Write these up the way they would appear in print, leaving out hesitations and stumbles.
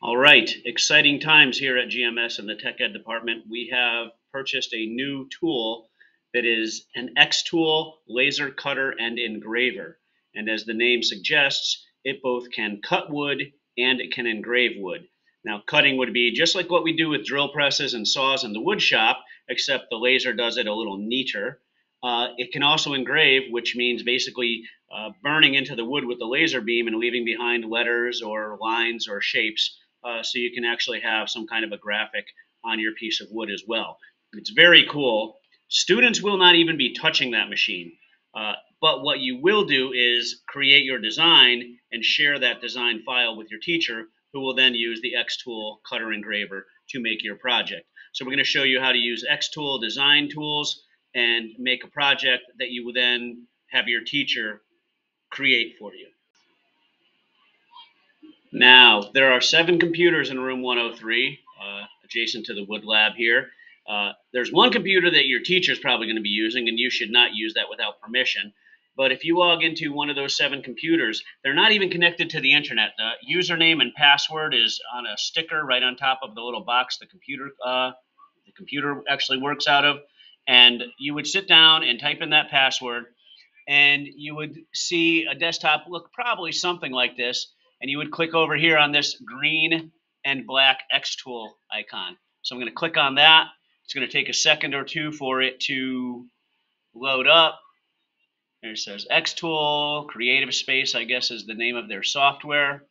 All right, exciting times here at GMS in the Tech Ed department. We have purchased a new tool that is an X tool, laser cutter, and engraver. And as the name suggests, it both can cut wood and it can engrave wood. Now, cutting would be just like what we do with drill presses and saws in the wood shop, except the laser does it a little neater. It can also engrave, which means basically burning into the wood with the laser beam and leaving behind letters or lines or shapes, so you can actually have some kind of a graphic on your piece of wood as well. It's very cool. Students will not even be touching that machine. But what you will do is create your design and share that design file with your teacher, who will then use the X-Tool cutter engraver to make your project. So we're going to show you how to use X-Tool design tools and make a project that you will then have your teacher create for you. Now, there are 7 computers in room 103, adjacent to the wood lab here. There's one computer that your teacher is probably going to be using, and you should not use that without permission. But if you log into one of those 7 computers, they're not even connected to the internet. The username and password is on a sticker right on top of the little box the computer actually works out of. And you would sit down and type in that password, and you would see a desktop look probably something like this. And you would click over here on this green and black X-Tool icon. So I'm going to click on that. It's going to take a second or two for it to load up. There it says X-Tool, Creative Space, I guess is the name of their software.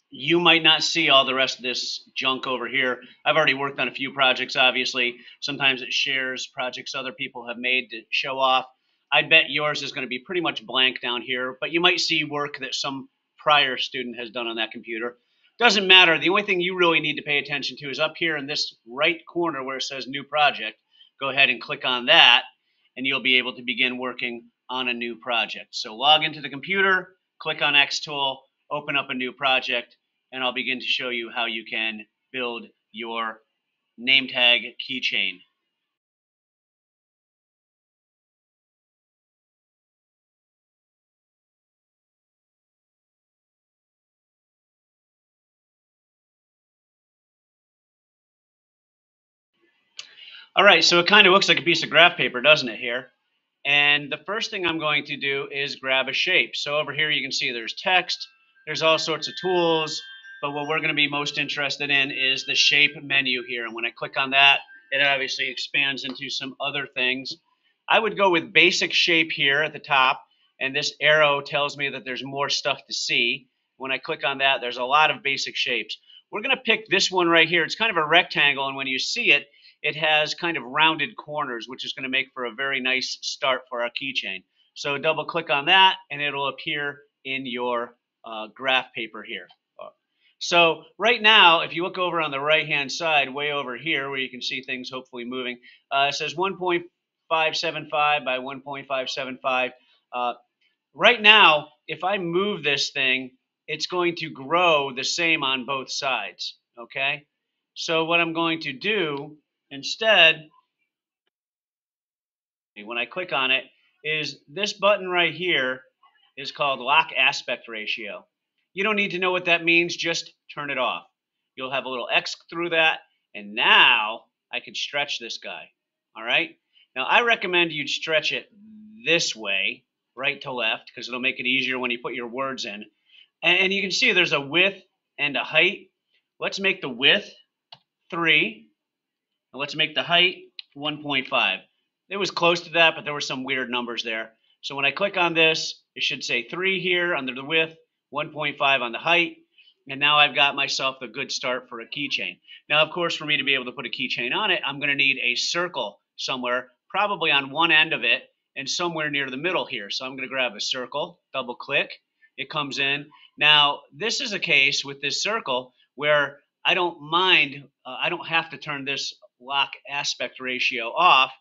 You might not see all the rest of this junk over here. I've already worked on a few projects, obviously. Sometimes it shares projects other people have made to show off. I bet yours is going to be pretty much blank down here, but you might see work that some prior student has done on that computer. Doesn't matter. The only thing you really need to pay attention to is up here in this right corner where it says New Project. Go ahead and click on that, and you'll be able to begin working on a new project. So log into the computer, click on X-Tool, open up a new project, and I'll begin to show you how you can build your name tag keychain. All right, so it kind of looks like a piece of graph paper, doesn't it, here? And the first thing I'm going to do is grab a shape. So over here you can see there's text, there's all sorts of tools, but what we're going to be most interested in is the shape menu here. And when I click on that, it obviously expands into some other things. I would go with basic shape here at the top, and this arrow tells me that there's more stuff to see. When I click on that, there's a lot of basic shapes. We're going to pick this one right here. It's kind of a rectangle, and when you see it, it has kind of rounded corners, which is going to make for a very nice start for our keychain. So double click on that, and it'll appear in your graph paper here. So right now, if you look over on the right-hand side, way over here, where you can see things hopefully moving, it says 1.575 by 1.575. Right now, if I move this thing, it's going to grow the same on both sides, okay? So what I'm going to do instead, when I click on it, is this button right here is called Lock Aspect Ratio. You don't need to know what that means, just turn it off. You'll have a little X through that, and now I can stretch this guy. All right? Now, I recommend you stretch it this way, right to left, because it'll make it easier when you put your words in. And you can see there's a width and a height. Let's make the width 3. And let's make the height 1.5. It was close to that, but there were some weird numbers there. So when I click on this, it should say 3 here under the width, 1.5 on the height, and now I've got myself a good start for a keychain. Now, of course, for me to be able to put a keychain on it, I'm going to need a circle somewhere, probably on one end of it, and somewhere near the middle here. So I'm going to grab a circle, double click, it comes in. Now, this is a case with this circle where I don't mind, I don't have to turn this lock aspect ratio off.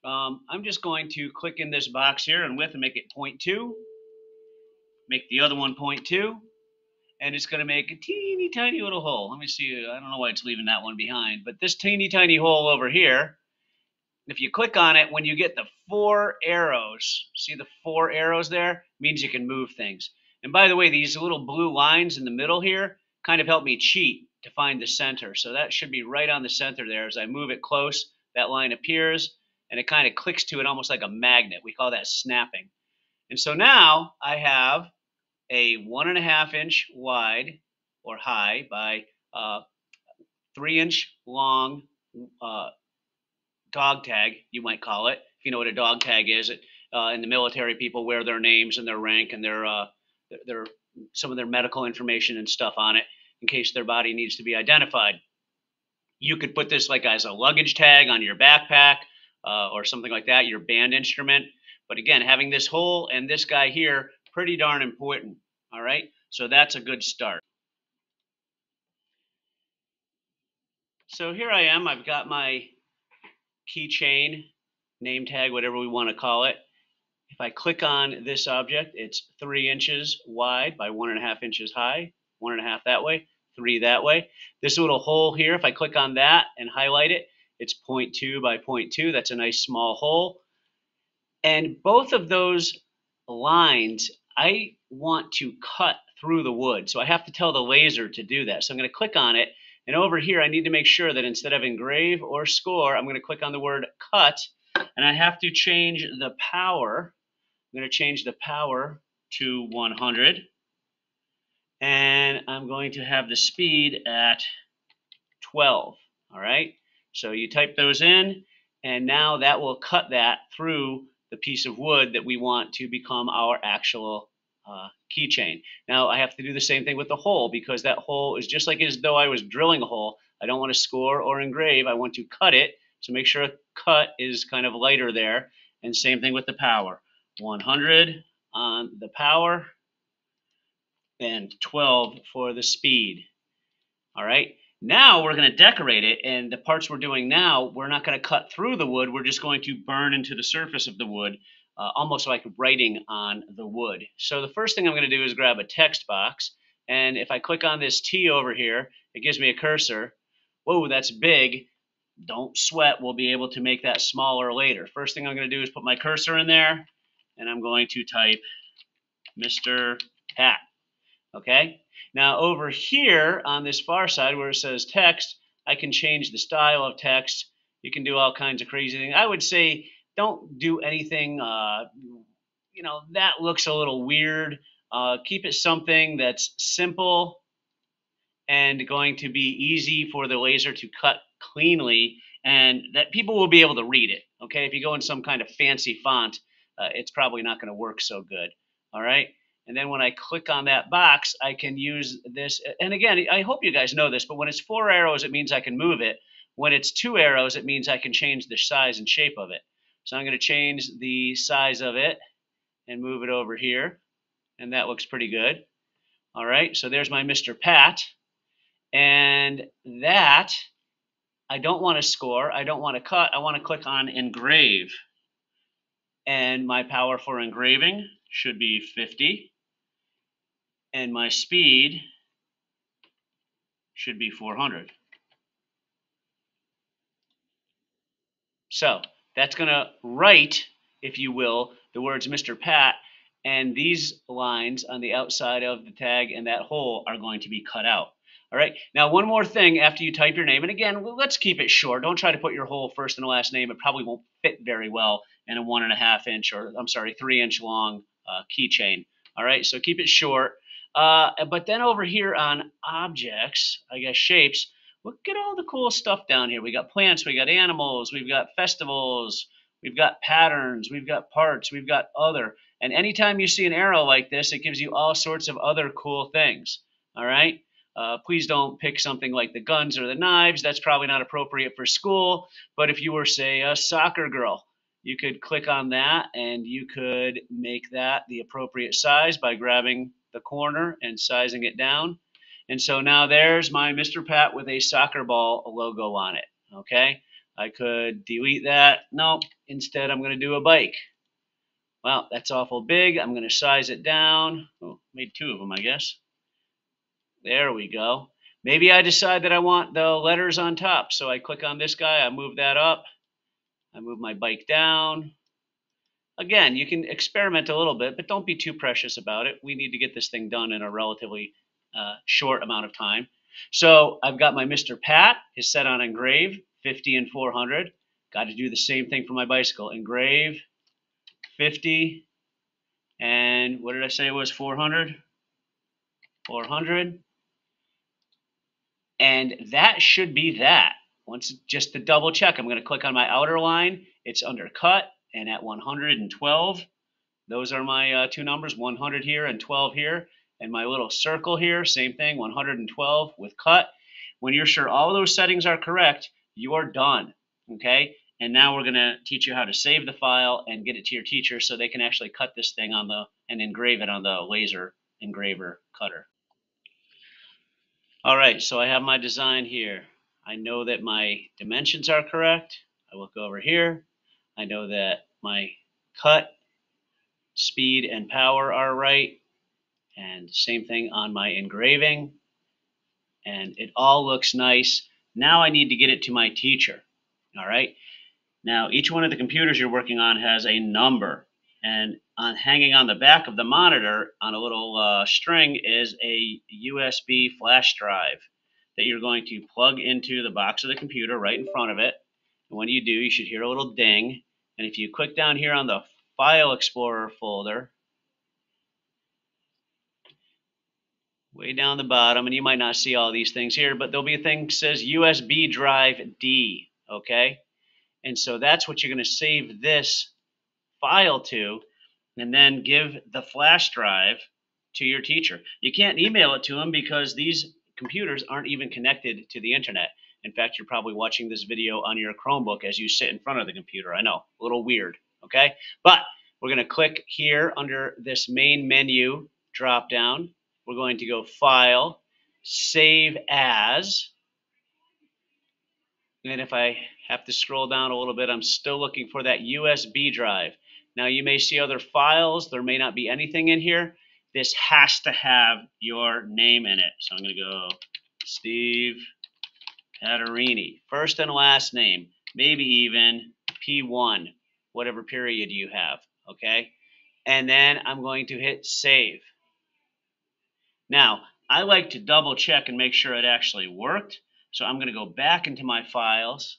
I'm just going to click in this box here and width and make it 0.2. Make the other one 0.2. and it's going to make a teeny tiny little hole. Let me see. I don't know why it's leaving that one behind, but this teeny tiny hole over here, if you click on it, when you get the 4 arrows, see the 4 arrows there? Means you can move things. And by the way, these little blue lines in the middle here kind of help me cheat to find the center. So that should be right on the center there. As I move it close, that line appears, and it kind of clicks to it almost like a magnet. We call that snapping. And so now I have a 1.5 inch wide or high by 3-inch long dog tag, you might call it, if you know what a dog tag is. In the military, people wear their names and their rank and their some of their medical information and stuff on it in case their body needs to be identified. You could put this like as a luggage tag on your backpack or something like that, your band instrument. But again, having this hole and this guy here, pretty darn important. All right, so that's a good start. So here I am. I've got my keychain, name tag, whatever we want to call it. If I click on this object, it's 3 inches wide by 1.5 inches high, 1.5 that way, 3 that way. This little hole here, if I click on that and highlight it, it's 0.2 by 0.2. That's a nice small hole. And both of those lines, I want to cut through the wood. So I have to tell the laser to do that. So I'm going to click on it. And over here, I need to make sure that instead of engrave or score, I'm going to click on the word cut. And I have to change the power. I'm going to change the power to 100. And I'm going to have the speed at 12. All right. So you type those in, and now that will cut that through the piece of wood that we want to become our actual keychain. Now I have to do the same thing with the hole, because that hole is just like as though I was drilling a hole. I don't want to score or engrave. I want to cut it. So make sure cut is kind of lighter there. And same thing with the power. 100 on the power and 12 for the speed. All right. Now we're going to decorate it, and the parts we're doing now, we're not going to cut through the wood. We're just going to burn into the surface of the wood, almost like writing on the wood. So the first thing I'm going to do is grab a text box, and if I click on this T over here, it gives me a cursor. Whoa, that's big. Don't sweat. We'll be able to make that smaller later. First thing I'm going to do is put my cursor in there, and I'm going to type Mr. Pat. Okay? Now over here on this far side where it says text, I can change the style of text. You can do all kinds of crazy things. I would say don't do anything, that looks a little weird. Keep it something that's simple and going to be easy for the laser to cut cleanly, and that people will be able to read it. Okay? If you go in some kind of fancy font, it's probably not going to work so good. All right? And then when I click on that box, I can use this. And again, I hope you guys know this, but when it's 4 arrows, it means I can move it. When it's 2 arrows, it means I can change the size and shape of it. So I'm going to change the size of it and move it over here. And that looks pretty good. All right, so there's my Mr. Pat. And that, I don't want to score. I don't want to cut. I want to click on engrave. And my power for engraving should be 50. And my speed should be 400. So that's going to write, if you will, the words Mr. Pat, and these lines on the outside of the tag and that hole are going to be cut out. All right. Now, one more thing after you type your name, and again, let's keep it short. Don't try to put your whole first and last name. It probably won't fit very well in a 1.5 inch, or I'm sorry, 3 inch long keychain. All right. So keep it short. But then over here on objects, I guess shapes, look at all the cool stuff down here. We got plants, we got animals, we've got festivals, we've got patterns, we've got parts, we've got other. And anytime you see an arrow like this, it gives you all sorts of other cool things. All right. Please don't pick something like the guns or the knives. That's probably not appropriate for school. But if you were, say, a soccer girl, you could click on that and you could make that the appropriate size by grabbing the corner and sizing it down. And so now there's my Mr. Pat with a soccer ball logo on it. Okay, I could delete that. Nope, instead I'm going to do a bike. Well, that's awful big. I'm going to size it down. Oh, made 2 of them, I guess. There we go. Maybe I decide that I want the letters on top. So I click on this guy, I move that up, I move my bike down. Again, you can experiment a little bit, but don't be too precious about it. We need to get this thing done in a relatively short amount of time. So I've got my Mr. Pat is set on engrave, 50 and 400. Got to do the same thing for my bicycle. Engrave, 50, and what did I say it was, 400? 400. And that should be that. Once, just to double check, I'm going to click on my outer line. It's undercut and at 112. Those are my two numbers, 100 here and 12 here. And my little circle here, same thing, 112 with cut. When you're sure all those settings are correct, you're done, okay? And now we're gonna teach you how to save the file and get it to your teacher so they can actually cut this thing on and engrave it on the laser engraver cutter. All right, so I have my design here. I know that my dimensions are correct. I look over here. I know that my cut, speed, and power are right. And same thing on my engraving. And it all looks nice. Now I need to get it to my teacher. All right. Now, each one of the computers you're working on has a number. And hanging on the back of the monitor on a little string is a USB flash drive that you're going to plug into the box of the computer right in front of it. And when you do, you should hear a little ding. And if you click down here on the File Explorer folder, way down the bottom, and you might not see all these things here, but there'll be a thing that says USB drive D, okay? And so that's what you're going to save this file to, and then give the flash drive to your teacher. You can't email it to them because these computers aren't even connected to the internet. In fact, you're probably watching this video on your Chromebook as you sit in front of the computer. I know, a little weird, okay? But we're going to click here under this main menu drop down. We're going to go File, Save As. And if I have to scroll down a little bit, I'm still looking for that USB drive. Now you may see other files. There may not be anything in here. This has to have your name in it. So I'm going to go Steve Patarini, first and last name, maybe even P1, whatever period you have, okay? And then I'm going to hit Save. Now, I like to double check and make sure it actually worked. So I'm going to go back into my files,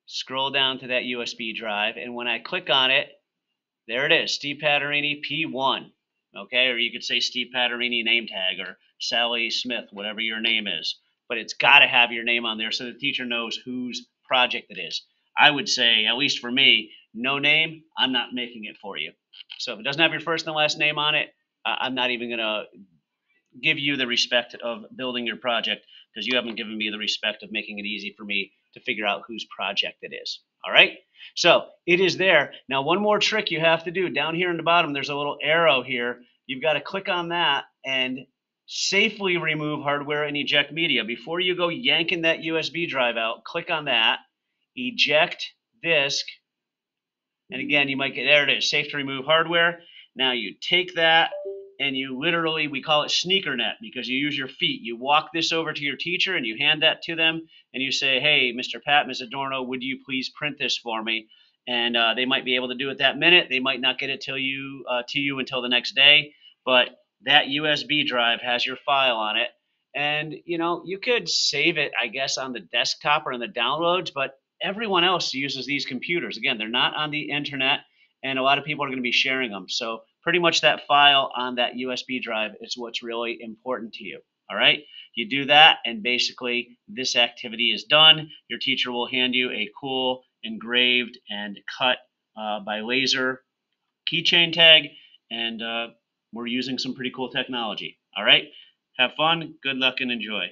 scroll down to that USB drive, and when I click on it, there it is, Steve Patarini P1, okay? Or you could say Steve Patarini name tag or Sally Smith, whatever your name is. But it's got to have your name on there so the teacher knows whose project it is. I would say, at least for me, no name, I'm not making it for you. So if it doesn't have your first and last name on it, I'm not even going to give you the respect of building your project because you haven't given me the respect of making it easy for me to figure out whose project it is. All right. So it is there. Now, one more trick you have to do down here in the bottom, there's a little arrow here. You've got to click on that and safely remove hardware and eject media. Before you go yanking that USB drive out, click on that, eject disk. And again, you might get, there it is, safe to remove hardware. Now you take that and you literally, we call it sneaker net because you use your feet. You walk this over to your teacher and you hand that to them and you say, hey, Mr. Pat, Ms. Adorno, would you please print this for me? And they might be able to do it that minute. They might not get it to you until the next day, but that USB drive has your file on it. And, you know, you could save it, I guess, on the desktop or in the downloads, but everyone else uses these computers. Again, they're not on the internet, and a lot of people are going to be sharing them. So pretty much that file on that USB drive is what's really important to you. All right. You do that, and basically this activity is done. Your teacher will hand you a cool engraved and cut by laser keychain tag, and we're using some pretty cool technology. All right. Have fun. Good luck and enjoy.